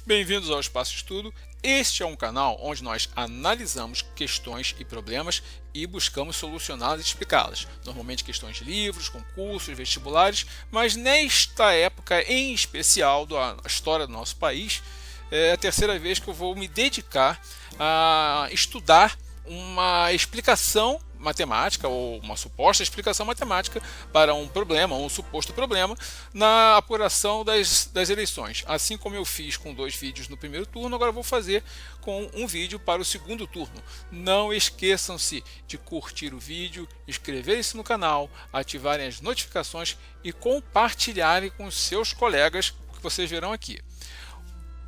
Bem-vindos ao Espaço de Estudo. Este é um canal onde nós analisamos questões e problemas e buscamos solucioná-las e explicá-las. Normalmente questões de livros, concursos, vestibulares, mas nesta época em especial da história do nosso país, é a terceira vez que eu vou me dedicar a estudar uma explicação matemática ou uma suposta explicação matemática para um problema, um suposto problema na apuração das eleições. Assim como eu fiz com 2 vídeos no primeiro turno, agora eu vou fazer com um vídeo para o segundo turno. Não esqueçam-se de curtir o vídeo, inscreverem-se no canal, ativarem as notificações e compartilharem com os seus colegas o que vocês verão aqui.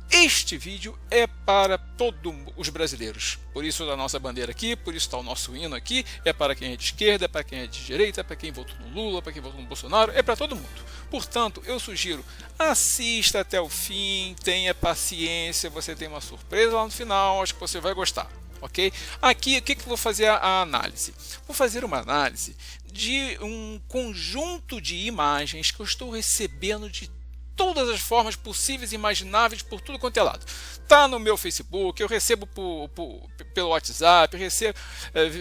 Este vídeo é para todos os brasileiros, por isso da nossa bandeira aqui, por isso está o nosso hino aqui, é para quem é de esquerda, é para quem é de direita, é para quem votou no Lula, para quem votou no Bolsonaro, é para todo mundo. Portanto, eu sugiro, assista até o fim, tenha paciência, você tem uma surpresa lá no final, acho que você vai gostar. Ok? Aqui, o que eu vou fazer a análise? Vou fazer uma análise de um conjunto de imagens que eu estou recebendo de todas as formas possíveis e imagináveis por tudo quanto é lado. Tá no meu Facebook, eu recebo pelo WhatsApp,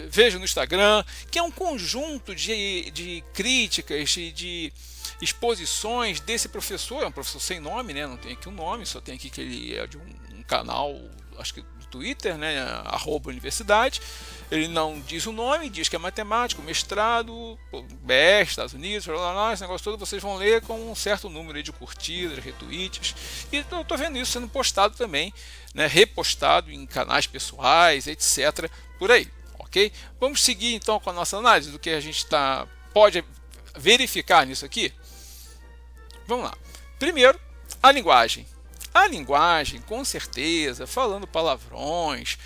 vejo no Instagram, que é um conjunto de críticas, de exposições desse professor. É um professor sem nome, né? Não tem aqui um nome, só tem aqui que ele é de um canal, acho que do Twitter, né? @universidade. Ele não diz o nome, diz que é matemático, mestrado, BR, Estados Unidos, esse negócio todo vocês vão ler com um certo número de curtidas, retweets. E eu estou vendo isso sendo postado também, né, repostado em canais pessoais, etc. por aí, ok? Vamos seguir então com a nossa análise do que a gente pode verificar nisso aqui? Vamos lá. Primeiro, a linguagem. A linguagem, com certeza, falando palavrões,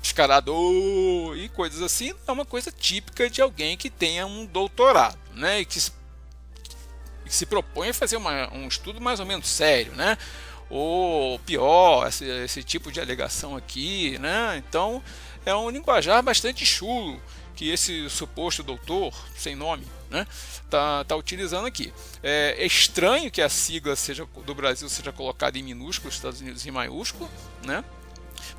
descarador e coisas assim, é uma coisa típica de alguém que tenha um doutorado, né? E que se propõe a fazer um estudo mais ou menos sério, né? Ou pior, esse tipo de alegação aqui, né? Então é um linguajar bastante chulo que esse suposto doutor sem nome, né, tá utilizando aqui. É estranho que a sigla do Brasil seja colocada em minúsculo, Estados Unidos em maiúsculo, né?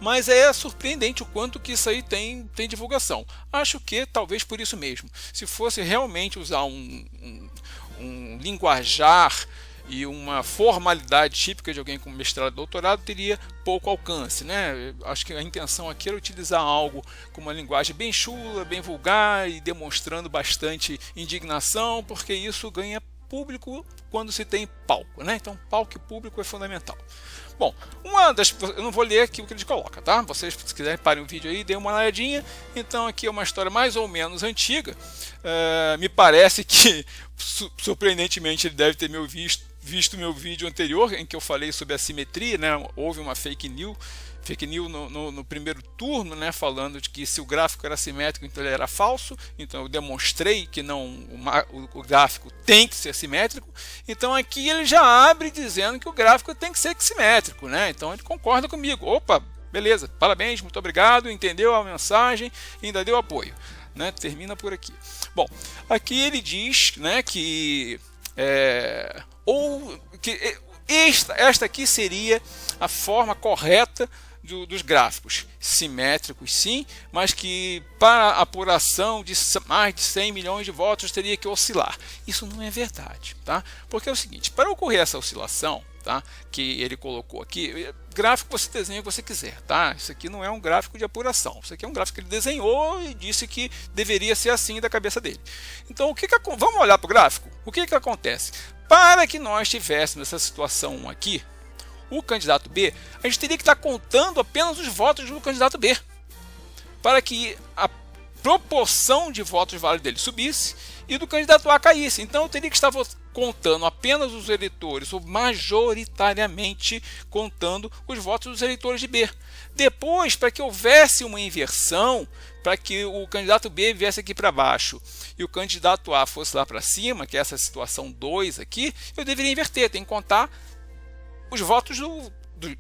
Mas é surpreendente o quanto que isso aí tem divulgação. Acho que talvez por isso mesmo. Se fosse realmente usar um linguajar e uma formalidade típica de alguém com mestrado e doutorado, teria pouco alcance, né? Acho que a intenção aqui era utilizar algo com uma linguagem bem chula, bem vulgar e demonstrando bastante indignação, porque isso ganha público quando se tem palco, né? Então palco e público é fundamental. Bom, eu não vou ler aqui o que ele coloca, tá? Vocês, se quiserem, parem o vídeo aí e deem uma olhadinha. Então aqui é uma história mais ou menos antiga. Me parece que, surpreendentemente, ele deve ter visto meu vídeo anterior, em que eu falei sobre a simetria, né? Houve uma fake news no primeiro turno, né, falando de que se o gráfico era simétrico, então ele era falso. Então eu demonstrei que o gráfico tem que ser simétrico. Então aqui ele já abre dizendo que o gráfico tem que ser simétrico, né? Então ele concorda comigo. Opa, beleza, parabéns, muito obrigado, entendeu a mensagem e ainda deu apoio, né? Termina por aqui. Bom, aqui ele diz, né, que esta aqui seria a forma correta dos gráficos, simétricos sim, mas que para a apuração de mais de 100 milhões de votos teria que oscilar. Isso não é verdade, tá? Porque é o seguinte, para ocorrer essa oscilação, tá, que ele colocou aqui, gráfico você desenha o que você quiser, tá? Isso aqui não é um gráfico de apuração, isso aqui é um gráfico que ele desenhou e disse que deveria ser assim da cabeça dele. Então, vamos olhar para o gráfico? O que acontece? Para que nós tivéssemos essa situação aqui, o candidato B, a gente teria que estar contando apenas os votos do candidato B, para que a proporção de votos válidos dele subisse e do candidato A caísse. Então eu teria que estar contando apenas os eleitores, ou majoritariamente contando os votos dos eleitores de B. Depois, para que houvesse uma inversão, para que o candidato B viesse aqui para baixo e o candidato A fosse lá para cima, que é essa situação 2 aqui, eu deveria inverter, tem que contar os votos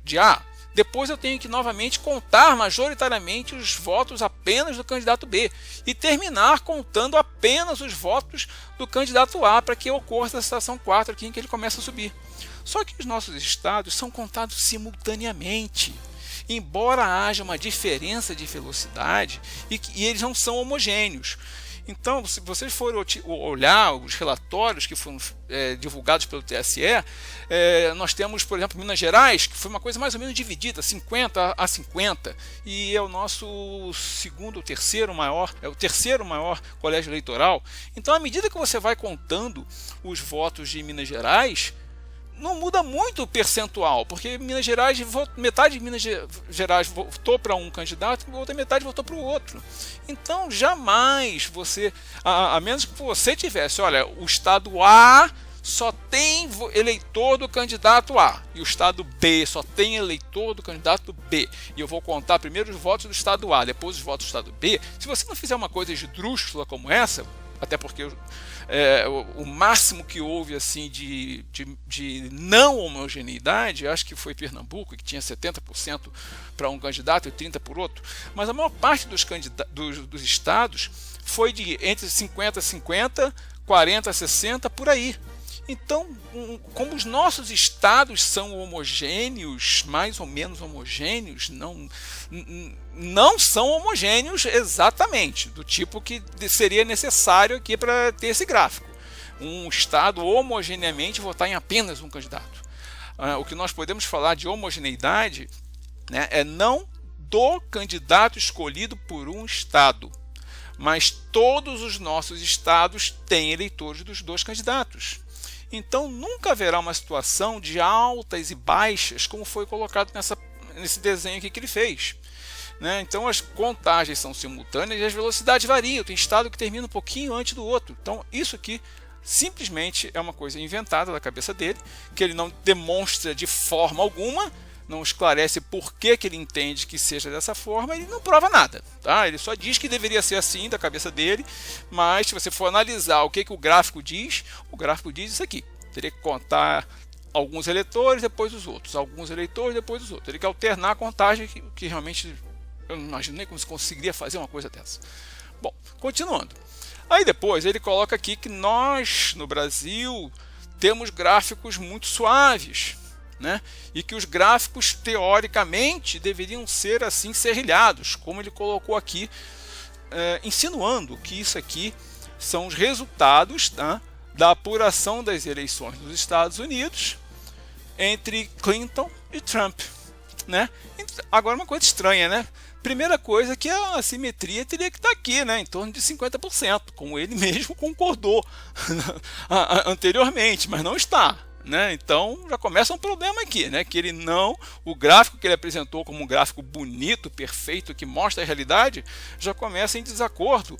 de A. Depois eu tenho que novamente contar majoritariamente os votos apenas do candidato B e terminar contando apenas os votos do candidato A para que ocorra essa situação 4 aqui em que ele começa a subir. Só que os nossos estados são contados simultaneamente, embora haja uma diferença de velocidade e eles não são homogêneos. Então, se vocês forem olhar os relatórios que foram divulgados pelo TSE, nós temos, por exemplo, Minas Gerais, que foi uma coisa mais ou menos dividida, 50 a 50, e é o nosso segundo ou terceiro maior, é o terceiro maior colégio eleitoral. Então, à medida que você vai contando os votos de Minas Gerais, não muda muito o percentual, porque Minas Gerais, metade de Minas Gerais votou para um candidato e a outra metade votou para o outro. Então jamais você, a menos que você tivesse, olha, o estado A só tem eleitor do candidato A e o estado B só tem eleitor do candidato B, e eu vou contar primeiro os votos do estado A, depois os votos do estado B. Se você não fizer uma coisa esdrúxula como essa, até porque o máximo que houve assim de não homogeneidade, acho que foi Pernambuco, que tinha 70% para um candidato e 30% por outro, mas a maior parte dos estados foi de entre 50 a 50, 40 a 60, por aí. Então, como os nossos estados são homogêneos, mais ou menos homogêneos, não são homogêneos exatamente, do tipo que seria necessário aqui para ter esse gráfico. Um estado homogeneamente votar em apenas um candidato. O que nós podemos falar de homogeneidade, né, é não do candidato escolhido por um estado, mas todos os nossos estados têm eleitores dos dois candidatos. Então nunca haverá uma situação de altas e baixas como foi colocado nesse desenho aqui que ele fez, né? Então as contagens são simultâneas e as velocidades variam. Tem estado que termina um pouquinho antes do outro. Então isso aqui simplesmente é uma coisa inventada da cabeça dele, que ele não demonstra de forma alguma, não esclarece por que ele entende que seja dessa forma, ele não prova nada, tá? Ele só diz que deveria ser assim da cabeça dele, mas se você for analisar o que o gráfico diz isso aqui: teria que contar alguns eleitores, depois os outros, alguns eleitores, depois os outros. Ele quer alternar a contagem, que realmente eu não imagino nem como se conseguiria fazer uma coisa dessa. Bom, continuando. Aí depois ele coloca aqui que nós, no Brasil, temos gráficos muito suaves, né? E que os gráficos teoricamente deveriam ser assim serrilhados, como ele colocou aqui, insinuando que isso aqui são os resultados, tá, da apuração das eleições dos Estados Unidos entre Clinton e Trump, né? Agora uma coisa estranha, né? Primeira coisa, que a assimetria teria que estar aqui, né, em torno de 50%, como ele mesmo concordou anteriormente, mas não está, né? Então já começa um problema aqui, né? Que o gráfico que ele apresentou como um gráfico bonito, perfeito, que mostra a realidade, já começa em desacordo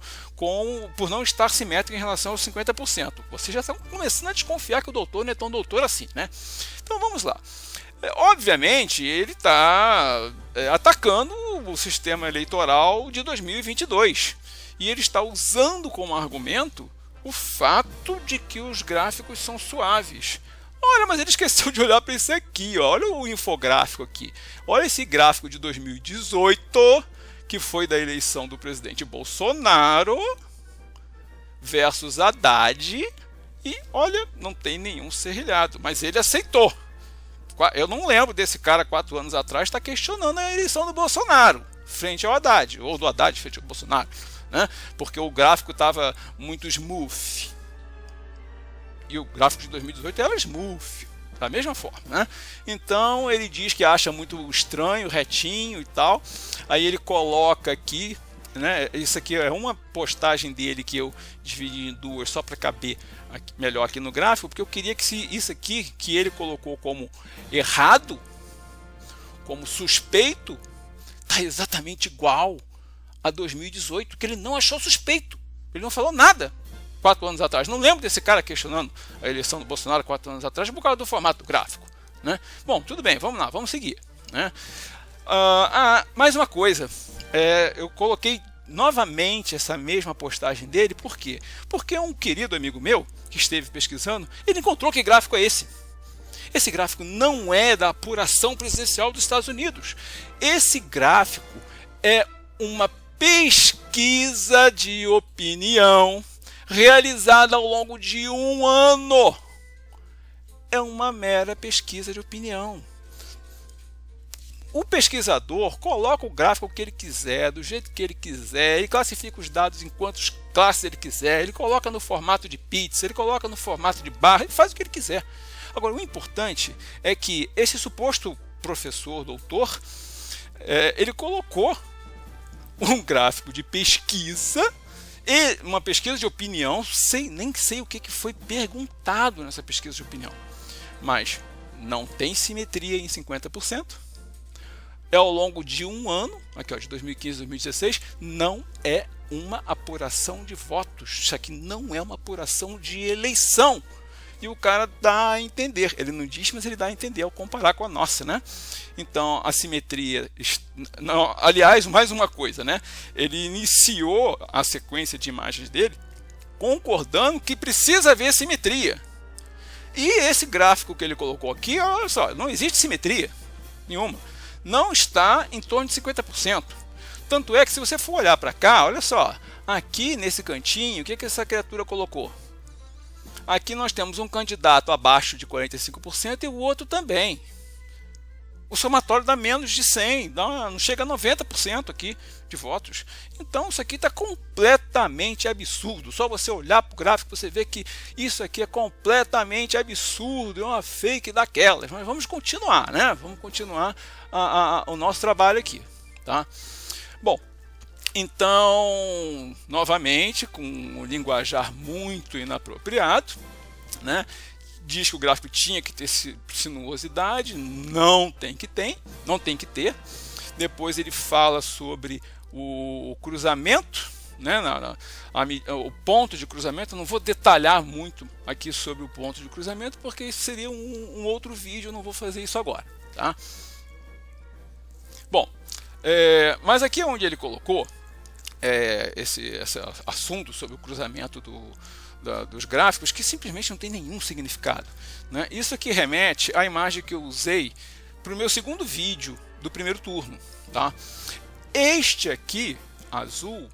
por não estar simétrico em relação aos 50%. Vocês já estão começando a desconfiar que o doutor não é tão doutor assim, né? Então vamos lá. Obviamente ele está atacando o sistema eleitoral de 2022 e ele está usando como argumento o fato de que os gráficos são suaves. Olha, mas ele esqueceu de olhar para isso aqui, ó. Olha o infográfico aqui. Olha esse gráfico de 2018, que foi da eleição do presidente Bolsonaro versus Haddad, e olha, não tem nenhum serrilhado, mas ele aceitou. Eu não lembro desse cara 4 anos atrás estar questionando a eleição do Bolsonaro frente ao Haddad, ou do Haddad frente ao Bolsonaro, né? Porque o gráfico estava muito smooth. E o gráfico de 2018 era smooth, da mesma forma, né? Então ele diz que acha muito estranho, retinho e tal. Aí ele coloca aqui, né? Isso aqui é uma postagem dele que eu dividi em duas só para caber melhor aqui no gráfico, porque eu queria que isso aqui que ele colocou como errado, como suspeito, está exatamente igual a 2018, que ele não achou suspeito. Ele não falou nada 4 anos atrás. Não lembro desse cara questionando a eleição do Bolsonaro 4 anos atrás por causa do formato do gráfico, né? Bom, tudo bem, vamos lá, vamos seguir, né? Mais uma coisa, eu coloquei novamente essa mesma postagem dele. Por quê? Porque um querido amigo meu que esteve pesquisando, ele encontrou que gráfico é esse. Esse gráfico não é da apuração presidencial dos Estados Unidos. Esse gráfico é uma pesquisa de opinião realizada ao longo de 1 ano. é uma mera pesquisa de opinião. O pesquisador coloca o gráfico que ele quiser, do jeito que ele quiser, ele classifica os dados em quantas classes ele quiser, ele coloca no formato de pizza, ele coloca no formato de barra, ele faz o que ele quiser. Agora, o importante é que esse suposto professor, doutor, ele colocou um gráfico de pesquisa e uma pesquisa de opinião, nem sei o que foi perguntado nessa pesquisa de opinião, mas não tem simetria em 50%. É ao longo de um ano, aqui ó, de 2015 a 2016, não é uma apuração de votos. Isso aqui não é uma apuração de eleição. E o cara dá a entender, ele não diz, mas ele dá a entender ao comparar com a nossa, né? Então, a simetria... Não, aliás, mais uma coisa, né? Ele iniciou a sequência de imagens dele concordando que precisa haver simetria. E esse gráfico que ele colocou aqui, olha só, não existe simetria nenhuma. Não está em torno de 50%. Tanto é que se você for olhar para cá, olha só, aqui nesse cantinho, o que essa criatura colocou? Aqui nós temos um candidato abaixo de 45% e o outro também. O somatório dá menos de 100, não chega a 90% aqui de votos. Então isso aqui está completamente absurdo. Só você olhar para o gráfico você vê que isso aqui é completamente absurdo, é uma fake daquelas. Mas vamos continuar, né? Vamos continuar o nosso trabalho aqui, tá? Bom, então, novamente, com um linguajar muito inapropriado, né? Diz que o gráfico tinha que ter sinuosidade, não tem que ter. Depois ele fala sobre o cruzamento, né, o ponto de cruzamento. Eu não vou detalhar muito aqui sobre o ponto de cruzamento, porque isso seria um outro vídeo, eu não vou fazer isso agora, tá? Bom, mas aqui é onde ele colocou esse assunto sobre o cruzamento dos gráficos, que simplesmente não tem nenhum significado, né? Isso aqui remete à imagem que eu usei para o meu segundo vídeo do primeiro turno, tá? Este aqui, azul,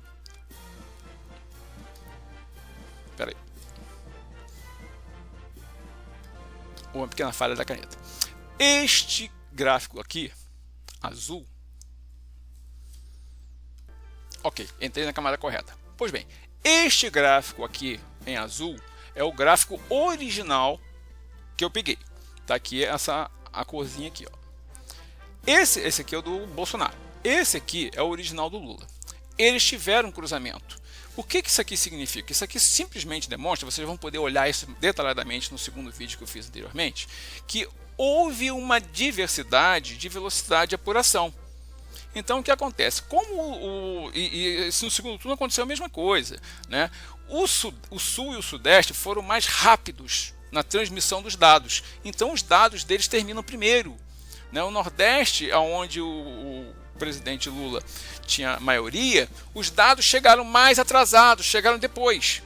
peraí, uma pequena falha da caneta. Este gráfico aqui, azul, ok, entrei na camada correta. Pois bem, este gráfico aqui em azul é o gráfico original que eu peguei. Tá aqui a corzinha aqui, ó. Esse aqui é o do Bolsonaro. Esse aqui é o original do Lula. Eles tiveram um cruzamento. O que isso aqui significa? Isso aqui simplesmente demonstra, vocês vão poder olhar isso detalhadamente no segundo vídeo que eu fiz anteriormente, que houve uma diversidade de velocidade de apuração. Então o que acontece? E no segundo turno aconteceu a mesma coisa, né? O Sul e o Sudeste foram mais rápidos na transmissão dos dados. Então os dados deles terminam primeiro, né? O Nordeste, onde o presidente Lula tinha maioria, os dados chegaram mais atrasados, chegaram depois.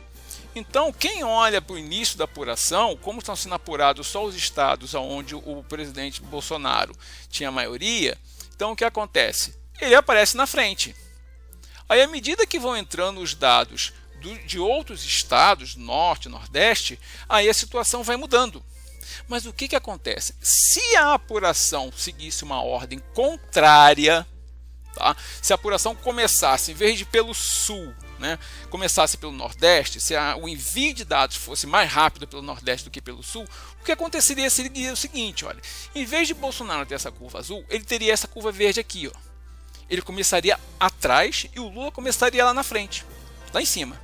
Então quem olha para o início da apuração, como estão sendo apurados só os estados onde o presidente Bolsonaro tinha maioria, então o que acontece? Ele aparece na frente. Aí à medida que vão entrando os dados de outros estados, norte, nordeste, aí a situação vai mudando. Mas o que acontece? Se a apuração seguisse uma ordem contrária, tá? Se a apuração começasse, em vez de pelo sul, né, começasse pelo nordeste, se o envio de dados fosse mais rápido pelo nordeste do que pelo sul, o que aconteceria seria o seguinte, olha, em vez de Bolsonaro ter essa curva azul, ele teria essa curva verde aqui, ó. Ele começaria atrás e o Lula começaria lá na frente, lá em cima.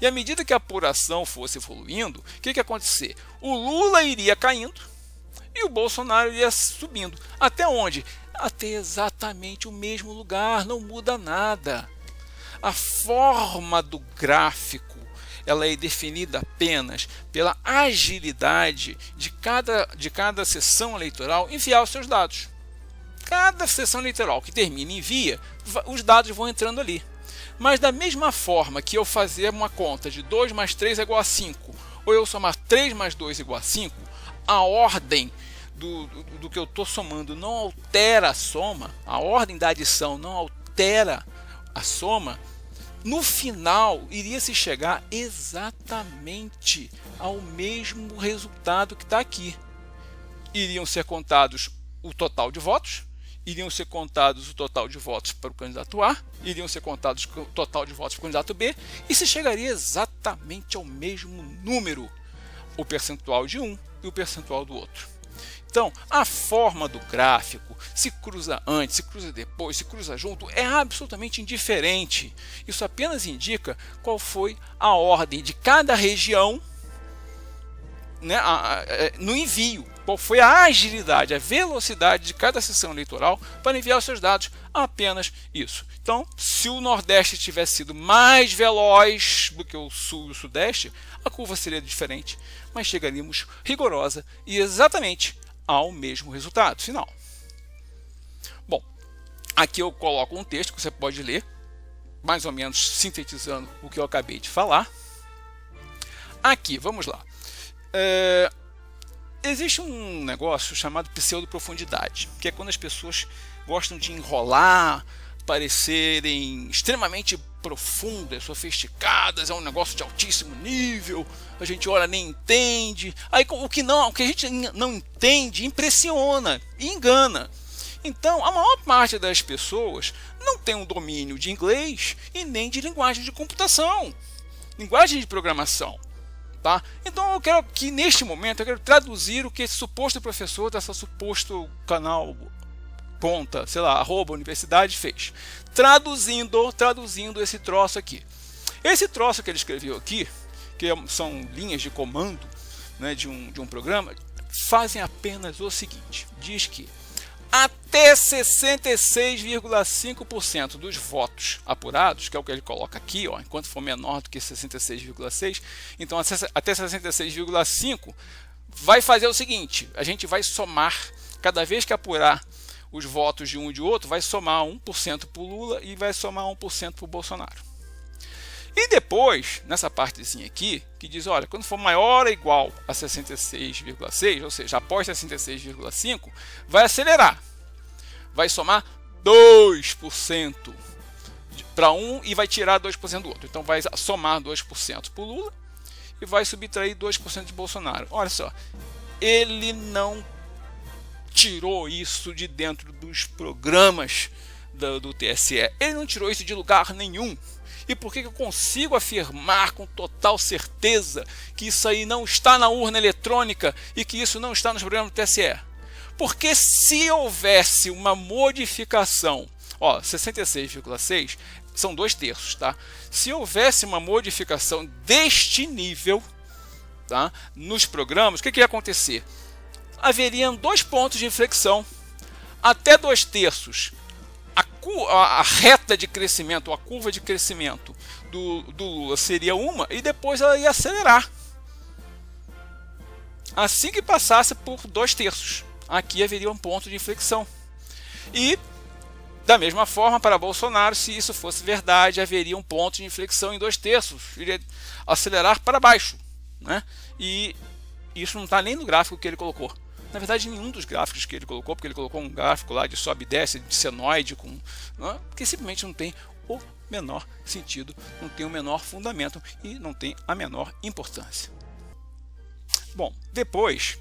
E à medida que a apuração fosse evoluindo, o que ia acontecer? O Lula iria caindo e o Bolsonaro iria subindo. Até onde? Até exatamente o mesmo lugar, não muda nada. A forma do gráfico ela é definida apenas pela agilidade de cada sessão eleitoral enviar os seus dados. Cada sessão eleitoral que termina e envia, os dados vão entrando ali. Mas da mesma forma que eu fazer uma conta de 2 mais 3 é igual a 5, ou eu somar 3 mais 2 igual a 5, a ordem do que eu estou somando não altera a soma, a ordem da adição não altera a soma, no final iria se chegar exatamente ao mesmo resultado que está aqui. iriam ser contados o total de votos, iriam ser contados o total de votos para o candidato A, iriam ser contados o total de votos para o candidato B, e se chegaria exatamente ao mesmo número, o percentual de um e o percentual do outro. Então, a forma do gráfico, se cruza antes, se cruza depois, se cruza junto, é absolutamente indiferente. Isso apenas indica qual foi a ordem de cada região, né, no envio, qual foi a agilidade, a velocidade de cada sessão eleitoral para enviar os seus dados, apenas isso. Então, se o Nordeste tivesse sido mais veloz do que o Sul e o Sudeste, a curva seria diferente, mas chegaríamos rigorosa e exatamente ao mesmo resultado final. Bom, aqui eu coloco um texto que você pode ler, mais ou menos sintetizando o que eu acabei de falar. Aqui, vamos lá. Existe um negócio chamado pseudoprofundidade, que é quando as pessoas gostam de enrolar, parecerem extremamente profundas, sofisticadas, é um negócio de altíssimo nível, a gente olha nem entende, aí o que a gente não entende impressiona e engana. Então, a maior parte das pessoas não tem um domínio de inglês e nem de linguagem de computação, linguagem de programação. Tá? Então eu quero que neste momento eu quero traduzir o que esse suposto professor dessa suposto canal conta, sei lá, @universidade fez. Traduzindo esse troço aqui. Esse troço que ele escreveu aqui, que são linhas de comando, né, de um programa, fazem apenas o seguinte: diz que até 66,5% dos votos apurados, que é o que ele coloca aqui, ó, enquanto for menor do que 66,6%, então até 66,5% vai fazer o seguinte: a gente vai somar, cada vez que apurar os votos de um e de outro, vai somar 1% para o Lula e vai somar 1% para o Bolsonaro. E depois, nessa partezinha aqui, que diz, olha, quando for maior ou igual a 66,6, ou seja, após 66,5, vai acelerar. Vai somar 2% para um e vai tirar 2% do outro. Então vai somar 2% para o Lula e vai subtrair 2% de Bolsonaro. Olha só, ele não tirou isso de dentro dos programas do TSE. Ele não tirou isso de lugar nenhum. E por que eu consigo afirmar com total certeza que isso aí não está na urna eletrônica e que isso não está nos programas do TSE? Porque se houvesse uma modificação, ó, 66,6 são 2/3, tá? Se houvesse uma modificação deste nível, tá, nos programas, o que ia acontecer? Haveriam 2 pontos de inflexão, até 2/3. A reta de crescimento, a curva de crescimento do Lula seria uma e depois ela ia acelerar. Assim que passasse por 2/3, aqui haveria um ponto de inflexão. E, da mesma forma, para Bolsonaro, se isso fosse verdade, haveria um ponto de inflexão em 2/3, iria acelerar para baixo, né? E isso não está nem no gráfico que ele colocou. Na verdade, nenhum dos gráficos que ele colocou, porque ele colocou um gráfico lá de sobe e desce, de senoide, que simplesmente não tem o menor sentido, não tem o menor fundamento e não tem a menor importância. Bom, depois,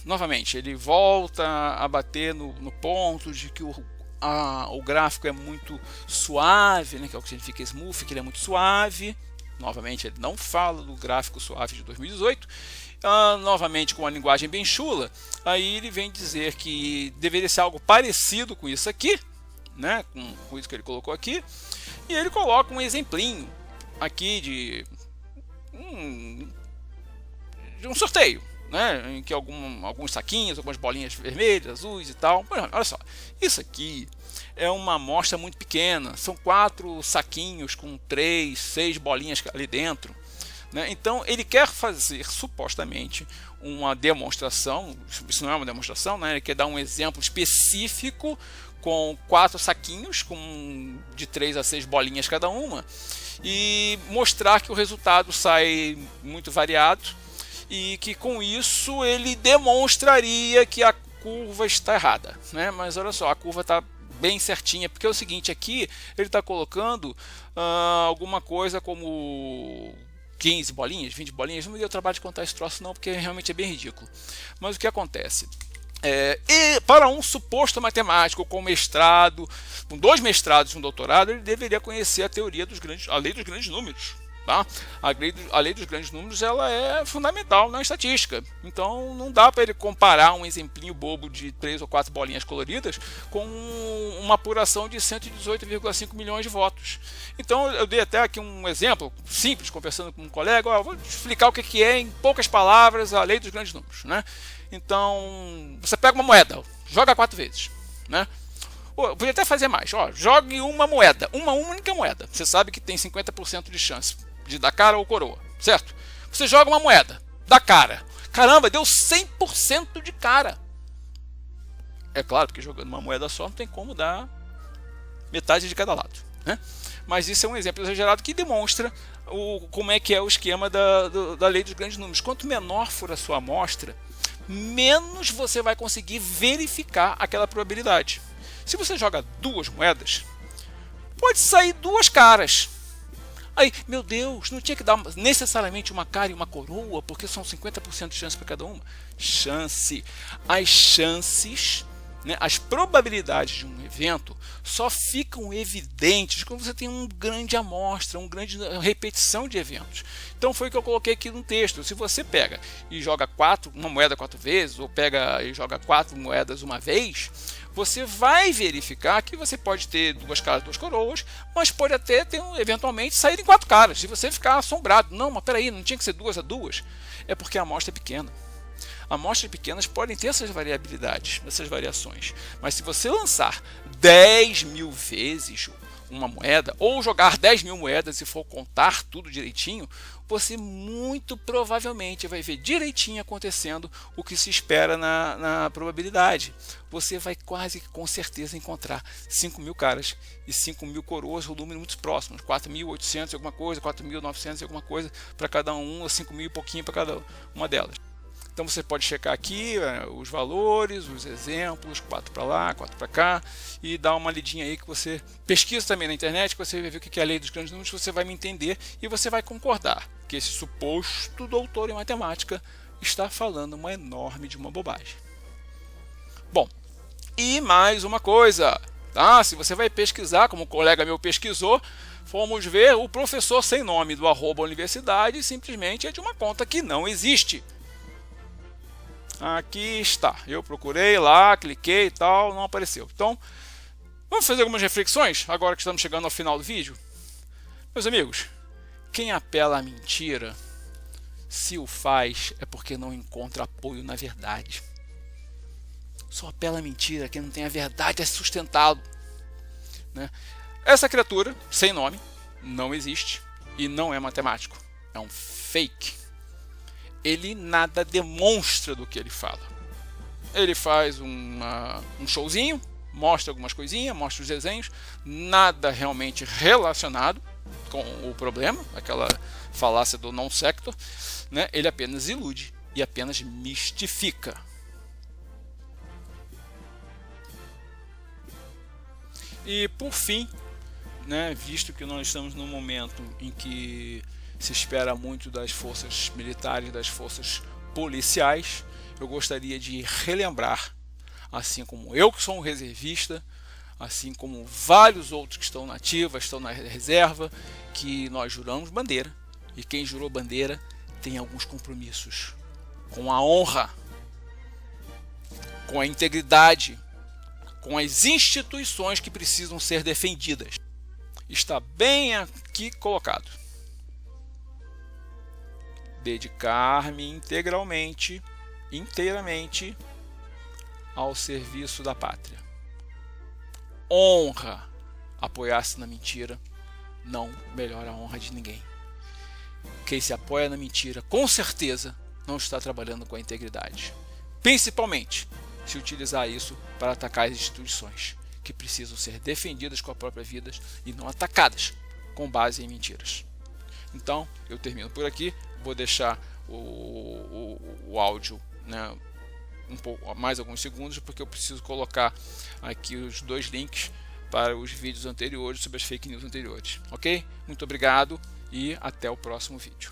novamente, ele volta a bater no ponto de que o gráfico é muito suave, né, que é o que significa smooth, que ele é muito suave. Novamente, ele não fala do gráfico suave de 2018. Novamente com uma linguagem bem chula, aí ele vem dizer que deveria ser algo parecido com isso aqui, né, com isso que ele colocou aqui, e ele coloca um exemplinho aqui de um sorteio, né, em que alguns saquinhos, algumas bolinhas vermelhas, azuis e tal. Olha só, isso aqui é uma amostra muito pequena, são 4 saquinhos com 3, 6 bolinhas ali dentro. Então ele quer fazer supostamente uma demonstração, isso não é uma demonstração, né? Ele quer dar um exemplo específico com 4 saquinhos de 3 a 6 bolinhas cada uma e mostrar que o resultado sai muito variado e que com isso ele demonstraria que a curva está errada, né? Mas olha só, a curva está bem certinha, porque é o seguinte, aqui ele está colocando alguma coisa como 15 bolinhas, 20 bolinhas, não me deu trabalho de contar esse troço não, porque realmente é bem ridículo. Mas o que acontece? E para um suposto matemático com mestrado, com 2 mestrados e um doutorado, ele deveria conhecer a teoria a lei dos grandes números. Tá? A lei dos grandes números ela é fundamental na estatística. Então não dá para ele comparar um exemplinho bobo de 3 ou 4 bolinhas coloridas com uma apuração de 118,5 milhões de votos. Então eu dei até aqui um exemplo simples, conversando com um colega. Vou explicar o que é, em poucas palavras, a lei dos grandes números. Né? Então você pega uma moeda, joga 4 vezes. Né? Podia até fazer mais. Jogue uma moeda, uma única moeda. Você sabe que tem 50% de chance de dar cara ou coroa, certo? Você joga uma moeda, dá cara. Caramba, deu 100% de cara. É claro que jogando uma moeda só não tem como dar metade de cada lado, né? Mas isso é um exemplo exagerado que demonstra como é que é o esquema da lei dos grandes números. Quanto menor for a sua amostra, menos você vai conseguir verificar aquela probabilidade. Se você joga 2 moedas, pode sair 2 caras. Aí, meu Deus, não tinha que dar necessariamente uma cara e uma coroa, porque são 50% de chance para cada uma? As chances, né, as probabilidades de um evento só ficam evidentes quando você tem uma grande amostra, uma grande repetição de eventos. Então foi o que eu coloquei aqui no texto. Se você pega e joga uma moeda 4 vezes, ou pega e joga 4 moedas uma vez, você vai verificar que você pode ter 2 caras, 2 coroas, mas pode até eventualmente sair em 4 caras. Se você ficar assombrado, não, mas peraí, não tinha que ser 2 a 2? É porque a amostra é pequena. Amostras pequenas podem ter essas variabilidades, essas variações. Mas se você lançar 10.000 vezes uma moeda, ou jogar 10.000 moedas e for contar tudo direitinho, você muito provavelmente vai ver direitinho acontecendo o que se espera na probabilidade. Você vai quase com certeza encontrar 5.000 caras e 5.000 coroas, ou números muito próximos, 4.800 e alguma coisa, 4.900 e alguma coisa para cada um, ou 5.000 e pouquinho para cada uma delas. Então você pode checar aqui os valores, os exemplos, 4 para lá, 4 para cá, e dar uma lidinha aí que você pesquisa também na internet, que você vai ver o que é a lei dos grandes números, você vai me entender e você vai concordar que esse suposto doutor em matemática está falando uma enorme de uma bobagem. Bom, e mais uma coisa, tá? Se você vai pesquisar, como um colega meu pesquisou, fomos ver o professor sem nome do @universidade, simplesmente é de uma conta que não existe. Aqui está, eu procurei lá, cliquei e tal, não apareceu. Então, vamos fazer algumas reflexões, agora que estamos chegando ao final do vídeo. Meus amigos, quem apela à mentira, se o faz, é porque não encontra apoio na verdade. Só apela à mentira quem não tem a verdade a sustentá-lo, né? Essa criatura, sem nome, não existe e não é matemático. É um fake. Ele nada demonstra do que ele fala. Ele faz um showzinho, mostra algumas coisinhas, mostra os desenhos, nada realmente relacionado com o problema, aquela falácia do non sector, né? Ele apenas ilude e apenas mistifica. E por fim, né, visto que nós estamos num momento em que se espera muito das forças militares, das forças policiais, eu gostaria de relembrar, assim como eu que sou um reservista, assim como vários outros que estão na ativa, estão na reserva, que nós juramos bandeira, e quem jurou bandeira tem alguns compromissos com a honra, com a integridade, com as instituições que precisam ser defendidas. Está bem aqui colocado. Dedicar-me inteiramente ao serviço da pátria. Honra. Apoiar-se na mentira não melhora a honra de ninguém. Quem se apoia na mentira, com certeza, não está trabalhando com a integridade. Principalmente se utilizar isso para atacar as instituições, que precisam ser defendidas com a própria vida e não atacadas com base em mentiras. Então, eu termino por aqui. Vou deixar o áudio, né, um pouco mais alguns segundos, porque eu preciso colocar aqui os 2 links para os vídeos anteriores sobre as fake news anteriores. Ok? Muito obrigado e até o próximo vídeo.